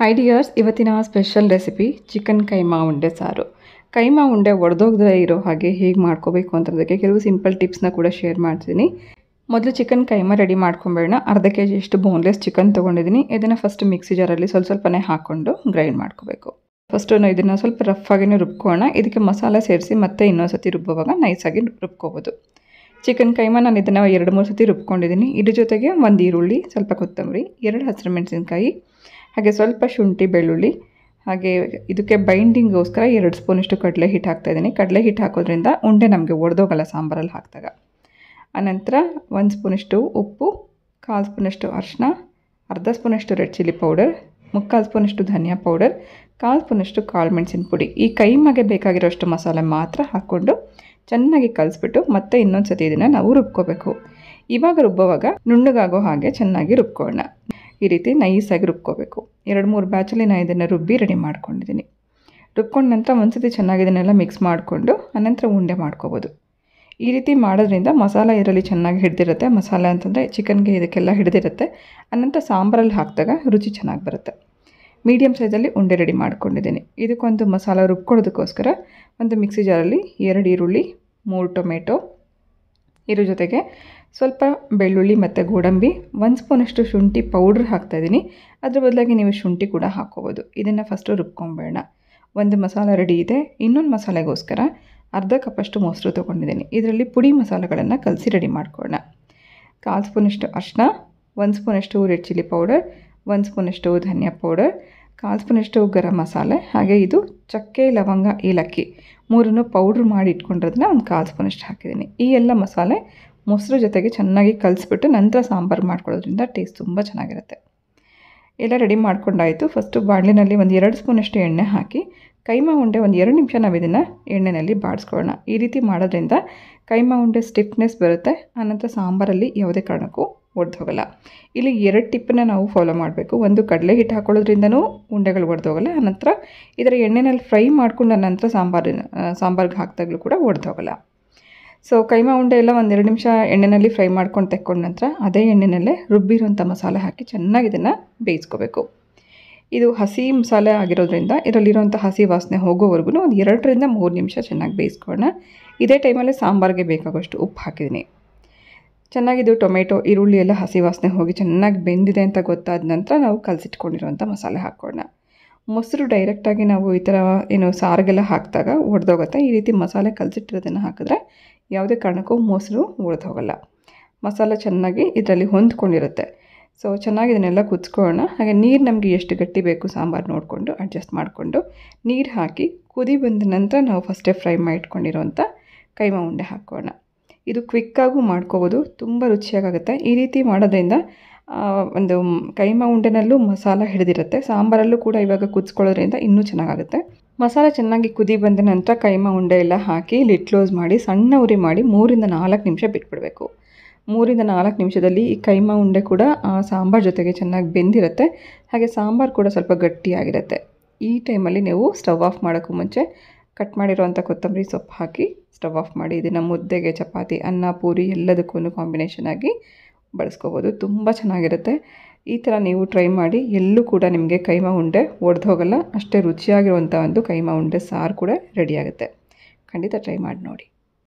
Hi dears, ಇವತ್ತಿನ special recipe chicken keema ಉಂಡೆ ಸಾರು. ಕೈಮಾ ಉಂಡೆ ಒಡೆದೋಗದೇ ಇರೋ ಹಾಗೆ ಹೇಗೆ ಮಾಡ್ಕೋಬೇಕು ಅಂತಂದಕ್ಕೆ ಕೆಲವು ಸಿಂಪಲ್ ಟಿಪ್ಸ್ನ ಕೂಡ ಶೇರ್ ಮಾಡ್ತೀನಿ. ಮೊದಲು ಚಿಕನ್ ಕೈಮಾ ರೆಡಿ ಮಾಡ್ಕೊಂಬೇಡ. ಅರ್ಧ kg ಅಷ್ಟು ಬೋನ್ಲೆಸ್ ಚಿಕನ್ ತೊಗೊಂಡಿದ್ದೀನಿ. ಇದನ್ನು ಫಸ್ಟ್ ಮಿಕ್ಸಿ ಜಾರಲ್ಲಿ ಸ್ವಲ್ಪನೇ ಹಾಕ್ಕೊಂಡು ಗ್ರೈಂಡ್ ಮಾಡ್ಕೋಬೇಕು. ಫಸ್ಟು ಇದನ್ನು ಸ್ವಲ್ಪ ರಫ್ ಆಗಿನೇ ರುಬ್ಕೋಣ. ಇದಕ್ಕೆ ಮಸಾಲೆ ಸೇರಿಸಿ ಮತ್ತೆ ಇನ್ನೊಂದು ಸತಿ ರುಬ್ಬುವಾಗ ನೈಸಾಗಿ ರುಬ್ಕೋಬೋದು. ಚಿಕನ್ ಕೈಮಾ ನಾನು ಇದನ್ನು 2-3 ಸತಿ ರುಬ್ಕೊಂಡಿದ್ದೀನಿ. ಇದ್ರ ಜೊತೆಗೆ 1 ಈರುಳ್ಳಿ, ಸ್ವಲ್ಪ ಕೊತ್ತಂಬರಿ, 2 ಹಸಿರು ಮೆಣಸಿನ್ಕಾಯಿ, ಹಾಗೆ ಸ್ವಲ್ಪ ಶುಂಠಿ ಬೆಳ್ಳುಳ್ಳಿ, ಹಾಗೆ ಇದಕ್ಕೆ ಬೈಂಡಿಂಗ್ಗೋಸ್ಕರ 2 ಸ್ಪೂನಷ್ಟು ಕಡಲೆ ಹಿಟ್ಟು ಹಾಕ್ತಾಯಿದ್ದೀನಿ. ಕಡಲೆ ಹಿಟ್ಟು ಹಾಕೋದ್ರಿಂದ ಉಂಡೆ ನಮಗೆ ಒಡೆದೋಗಲ್ಲ ಸಾಂಬಾರಲ್ಲಿ ಹಾಕಿದಾಗ. ಆನಂತರ 1 ಸ್ಪೂನಷ್ಟು ಉಪ್ಪು, 1/4 ಸ್ಪೂನಷ್ಟು ಅರಿಶಿನ, ಅರ್ಧ ಸ್ಪೂನಷ್ಟು ರೆಡ್ ಚಿಲ್ಲಿ ಪೌಡರ್, 3/4 ಸ್ಪೂನಷ್ಟು ಧನಿಯಾ ಪೌಡರ್, 1/4 ಸ್ಪೂನಷ್ಟು ಕಾಳು ಮೆಣಸಿನ ಪುಡಿ. ಈ ಕೈಮಾಗೆ ಬೇಕಾಗಿರೋಷ್ಟು ಮಸಾಲೆ ಮಾತ್ರ ಹಾಕ್ಕೊಂಡು ಚೆನ್ನಾಗಿ ಕಲಿಸ್ಬಿಟ್ಟು ಮತ್ತೆ ಇನ್ನೊಂದು ಸತಿ ಇದನ್ನು ನಾವು ರುಬ್ಕೋಬೇಕು. ಇವಾಗ ರುಬ್ಬುವಾಗ ನುಣ್ಣಗಾಗೋ ಹಾಗೆ ಚೆನ್ನಾಗಿ ರುಬ್ಕೊಳ್ಳೋಣ. ಈ ರೀತಿ ನೈಸಾಗಿ ರುಬ್ಕೋಬೇಕು. 2-3 ಬ್ಯಾಚಲ್ಲಿ ನಾನು ಇದನ್ನು ರುಬ್ಬಿ ರೆಡಿ ಮಾಡ್ಕೊಂಡಿದ್ದೀನಿ. ರುಬ್ಕೊಂಡ ನಂತರ ಒಂದು ಸತಿ ಚೆನ್ನಾಗಿ ಇದನ್ನೆಲ್ಲ ಮಿಕ್ಸ್ ಮಾಡಿಕೊಂಡು ಅನಂತರ ಉಂಡೆ ಮಾಡ್ಕೋಬೋದು. ಈ ರೀತಿ ಮಾಡೋದ್ರಿಂದ ಮಸಾಲೆ ಇದರಲ್ಲಿ ಚೆನ್ನಾಗಿ ಹಿಡಿದಿರುತ್ತೆ. ಮಸಾಲೆ ಅಂತಂದರೆ ಚಿಕನ್ಗೆ ಇದಕ್ಕೆಲ್ಲ ಹಿಡಿದಿರುತ್ತೆ. ಅನಂತರ ಸಾಂಬಾರಲ್ಲಿ ಹಾಕಿದಾಗ ರುಚಿ ಚೆನ್ನಾಗಿ ಬರುತ್ತೆ. ಮೀಡಿಯಮ್ ಸೈಜಲ್ಲಿ ಉಂಡೆ ರೆಡಿ ಮಾಡ್ಕೊಂಡಿದ್ದೀನಿ. ಇದಕ್ಕೊಂದು ಮಸಾಲ ರುಬ್ಕೊಳ್ಳೋದಕ್ಕೋಸ್ಕರ ಒಂದು ಮಿಕ್ಸಿ ಜಾರಲ್ಲಿ 2 ಈರುಳ್ಳಿ, 3 ಟೊಮೆಟೊ, ಇದ್ರ ಜೊತೆಗೆ ಸ್ವಲ್ಪ ಬೆಳ್ಳುಳ್ಳಿ ಮತ್ತು ಗೋಡಂಬಿ, 1 ಸ್ಪೂನಷ್ಟು ಶುಂಠಿ ಪೌಡ್ರ್ ಹಾಕ್ತಾಯಿದ್ದೀನಿ. ಅದ್ರ ಬದಲಾಗಿ ನೀವು ಶುಂಠಿ ಕೂಡ ಹಾಕ್ಕೋಬೋದು. ಇದನ್ನು ಫಸ್ಟು ರುಬ್ಕೊಂಬೇಡ. ಒಂದು ಮಸಾಲ ರೆಡಿ ಇದೆ. ಇನ್ನೊಂದು ಮಸಾಲೆಗೋಸ್ಕರ ಅರ್ಧ ಕಪ್ಪಷ್ಟು ಮೊಸರು ತೊಗೊಂಡಿದ್ದೀನಿ. ಇದರಲ್ಲಿ ಪುಡಿ ಮಸಾಲೆಗಳನ್ನು ಕಲಸಿ ರೆಡಿ ಮಾಡ್ಕೊಳ್ಳೋಣ. 1/4 ಸ್ಪೂನಷ್ಟು ಅರಿಶಿನ, 1 ಸ್ಪೂನಷ್ಟು ರೆಡ್ ಚಿಲ್ಲಿ ಪೌಡರ್, 1 ಸ್ಪೂನಷ್ಟು ಧನಿಯಾ ಪೌಡರ್, 1/4 ಸ್ಪೂನಷ್ಟು ಗರಂ ಮಸಾಲೆ, ಹಾಗೆ ಇದು ಚಕ್ಕೆ, ಲವಂಗ, ಏಲಕ್ಕಿ 3 ಪೌಡ್ರ್ ಮಾಡಿ ಇಟ್ಕೊಂಡಿರೋದನ್ನ 1/4 ಸ್ಪೂನಷ್ಟು ಹಾಕಿದ್ದೀನಿ. ಈ ಎಲ್ಲ ಮಸಾಲೆ ಮೊಸರು ಜೊತೆಗೆ ಚೆನ್ನಾಗಿ ಕಲಿಸ್ಬಿಟ್ಟು ನಂತರ ಸಾಂಬಾರು ಮಾಡ್ಕೊಳ್ಳೋದ್ರಿಂದ ಟೇಸ್ಟ್ ತುಂಬ ಚೆನ್ನಾಗಿರುತ್ತೆ. ಎಲ್ಲ ರೆಡಿ ಮಾಡ್ಕೊಂಡಾಯಿತು. ಫಸ್ಟು ಬಾಣಲಿನಲ್ಲಿ 2 ಸ್ಪೂನಷ್ಟು ಎಣ್ಣೆ ಹಾಕಿ ಕೈಮಾ ಉಂಡೆ 2 ನಿಮಿಷ ನಾವು ಇದನ್ನು ಎಣ್ಣೆಯಲ್ಲಿ ಬಾಡಿಸ್ಕೊಳ್ಳೋಣ. ಈ ರೀತಿ ಮಾಡೋದ್ರಿಂದ ಕೈಮಾ ಉಂಡೆ ಸ್ಟಿಫ್ನೆಸ್ ಬರುತ್ತೆ. ಆನಂತರ ಸಾಂಬಾರಲ್ಲಿ ಯಾವುದೇ ಕಾರಣಕ್ಕೂ ಒಡೆದೋಗಲ್ಲ. ಇಲ್ಲಿ 2 ಟಿಪ್ಪನ್ನ ನಾವು ಫಾಲೋ ಮಾಡಬೇಕು. ಒಂದು, ಕಡಲೆ ಹಿಟ್ಟು ಹಾಕೊಳ್ಳೋದ್ರಿಂದನೂ ಉಂಡೆಗಳು ಒಡೆದೋಗಲ್ಲ. ಆನಂತರ ಇದರ ಎಣ್ಣೆಯಲ್ಲಿ ಫ್ರೈ ಮಾಡ್ಕೊಂಡ ನಂತರ ಸಾಂಬಾರಿಗೆ ಹಾಕಿದಾಗಲೂ ಕೂಡ ಒಡೆದೋಗಲ್ಲ. ಸೊ ಕೈಮಾ ಉಂಡೆ ಎಲ್ಲ 1-2 ನಿಮಿಷ ಎಣ್ಣೆಯಲ್ಲಿ ಫ್ರೈ ಮಾಡ್ಕೊಂಡು ತೆಕ್ಕೊಂಡ ನಂತರ ಅದೇ ಎಣ್ಣೆಯಲ್ಲೇ ರುಬ್ಬಿರೋಂಥ ಮಸಾಲೆ ಹಾಕಿ ಚೆನ್ನಾಗಿ ಇದನ್ನು ಬೇಯಿಸ್ಕೋಬೇಕು. ಇದು ಹಸಿ ಮಸಾಲೆ ಆಗಿರೋದ್ರಿಂದ ಇದರಲ್ಲಿರೋಂಥ ಹಸಿ ವಾಸನೆ ಹೋಗೋವರೆಗೂ ಒಂದು 2-3 ನಿಮಿಷ ಚೆನ್ನಾಗಿ ಬೇಯಿಸ್ಕೊಳ್ಳೋಣ. ಇದೇ ಟೈಮಲ್ಲಿ ಸಾಂಬಾರಿಗೆ ಬೇಕಾಗೋಷ್ಟು ಉಪ್ಪು ಹಾಕಿದ್ದೀನಿ. ಚೆನ್ನಾಗಿದು ಟೊಮೆಟೊ, ಈರುಳ್ಳಿ ಎಲ್ಲ ಹಸಿ ವಾಸನೆ ಹೋಗಿ ಚೆನ್ನಾಗಿ ಬೆಂದಿದೆ ಅಂತ ಗೊತ್ತಾದ ನಂತರ ನಾವು ಕಲಸಿಟ್ಕೊಂಡಿರೋಂಥ ಮಸಾಲೆ ಹಾಕ್ಕೊಳ್ಳೋಣ. ಮೊಸರು ಡೈರೆಕ್ಟಾಗಿ ನಾವು ಈ ಥರ ಸಾರಿಗೆಲ್ಲ ಹಾಕಿದಾಗ ಒಡೆದೋಗುತ್ತೆ. ಈ ರೀತಿ ಮಸಾಲೆ ಕಲಸಿಟ್ಟಿರೋದನ್ನು ಹಾಕಿದ್ರೆ ಯಾವುದೇ ಕಾರಣಕ್ಕೂ ಮೊಸರು ಒಡೆದೋಗಲ್ಲ. ಮಸಾಲೆ ಚೆನ್ನಾಗಿ ಇದರಲ್ಲಿ ಹೊಂದ್ಕೊಂಡಿರುತ್ತೆ. ಸೊ ಚೆನ್ನಾಗಿ ಇದನ್ನೆಲ್ಲ ಕುದಿಸ್ಕೊಳ್ಳೋಣ. ಹಾಗೆ ನೀರು ನಮಗೆ ಎಷ್ಟು ಗಟ್ಟಿ ಬೇಕು ಸಾಂಬಾರು ನೋಡಿಕೊಂಡು ಅಡ್ಜಸ್ಟ್ ಮಾಡಿಕೊಂಡು ನೀರು ಹಾಕಿ ಕುದಿ ಬಂದ ನಂತರ ನಾವು ಫಸ್ಟೇ ಫ್ರೈ ಮಾಡಿಟ್ಕೊಂಡಿರೋಂಥ ಕೈಮಾ ಉಂಡೆ ಹಾಕ್ಕೊಳ್ಳೋಣ. ಇದು ಕ್ವಿಕ್ಕಾಗೂ ಮಾಡ್ಕೋಬೋದು, ತುಂಬ ರುಚಿಯಾಗುತ್ತೆ. ಈ ರೀತಿ ಮಾಡೋದ್ರಿಂದ ಒಂದು ಕೈಮಾ ಉಂಡೆನಲ್ಲೂ ಮಸಾಲ ಹಿಡಿದಿರುತ್ತೆ. ಸಾಂಬಾರಲ್ಲೂ ಕೂಡ ಇವಾಗ ಕುದಿಸ್ಕೊಳ್ಳೋದ್ರಿಂದ ಇನ್ನೂ ಚೆನ್ನಾಗಾಗುತ್ತೆ. ಮಸಾಲೆ ಚೆನ್ನಾಗಿ ಕುದಿ ಬಂದ ನಂತರ ಕೈಮಾ ಉಂಡೆ ಎಲ್ಲ ಹಾಕಿ ಲಿಡ್ ಕ್ಲೋಸ್ ಮಾಡಿ ಸಣ್ಣ ಉರಿ ಮಾಡಿ 3-4 ನಿಮಿಷ ಬಿಟ್ಬಿಡಬೇಕು. 3-4 ನಿಮಿಷದಲ್ಲಿ ಈ ಕೈಮಾ ಉಂಡೆ ಕೂಡ ಸಾಂಬಾರು ಜೊತೆಗೆ ಚೆನ್ನಾಗಿ ಬೆಂದಿರುತ್ತೆ. ಹಾಗೆ ಸಾಂಬಾರು ಕೂಡ ಸ್ವಲ್ಪ ಗಟ್ಟಿಯಾಗಿರುತ್ತೆ. ಈ ಟೈಮಲ್ಲಿ ನೀವು ಸ್ಟವ್ ಆಫ್ ಮಾಡೋಕ್ಕೂ ಮುಂಚೆ ಕಟ್ ಮಾಡಿರೋವಂಥ ಕೊತ್ತಂಬರಿ ಸೊಪ್ಪು ಹಾಕಿ ಸ್ಟವ್ ಆಫ್ ಮಾಡಿ ಇದನ್ನು ಮುದ್ದೆಗೆ, ಚಪಾತಿ, ಅನ್ನ, ಪೂರಿ ಎಲ್ಲದಕ್ಕೂ ಕಾಂಬಿನೇಷನ್ ಆಗಿ ಬಳಸ್ಕೋಬೋದು. ತುಂಬ ಚೆನ್ನಾಗಿರುತ್ತೆ. ಈ ಥರ ನೀವು ಟ್ರೈ ಮಾಡಿ. ಎಲ್ಲೂ ಕೂಡ ನಿಮಗೆ ಕೈಮಾ ಉಂಡೆ ಒಡೆದೋಗಲ್ಲ. ಅಷ್ಟೇ ರುಚಿಯಾಗಿರುವಂಥ ಒಂದು ಕೈಮಾ ಉಂಡೆ ಸಾರು ಕೂಡ ರೆಡಿಯಾಗುತ್ತೆ. ಖಂಡಿತ ಟ್ರೈ ಮಾಡಿ ನೋಡಿ.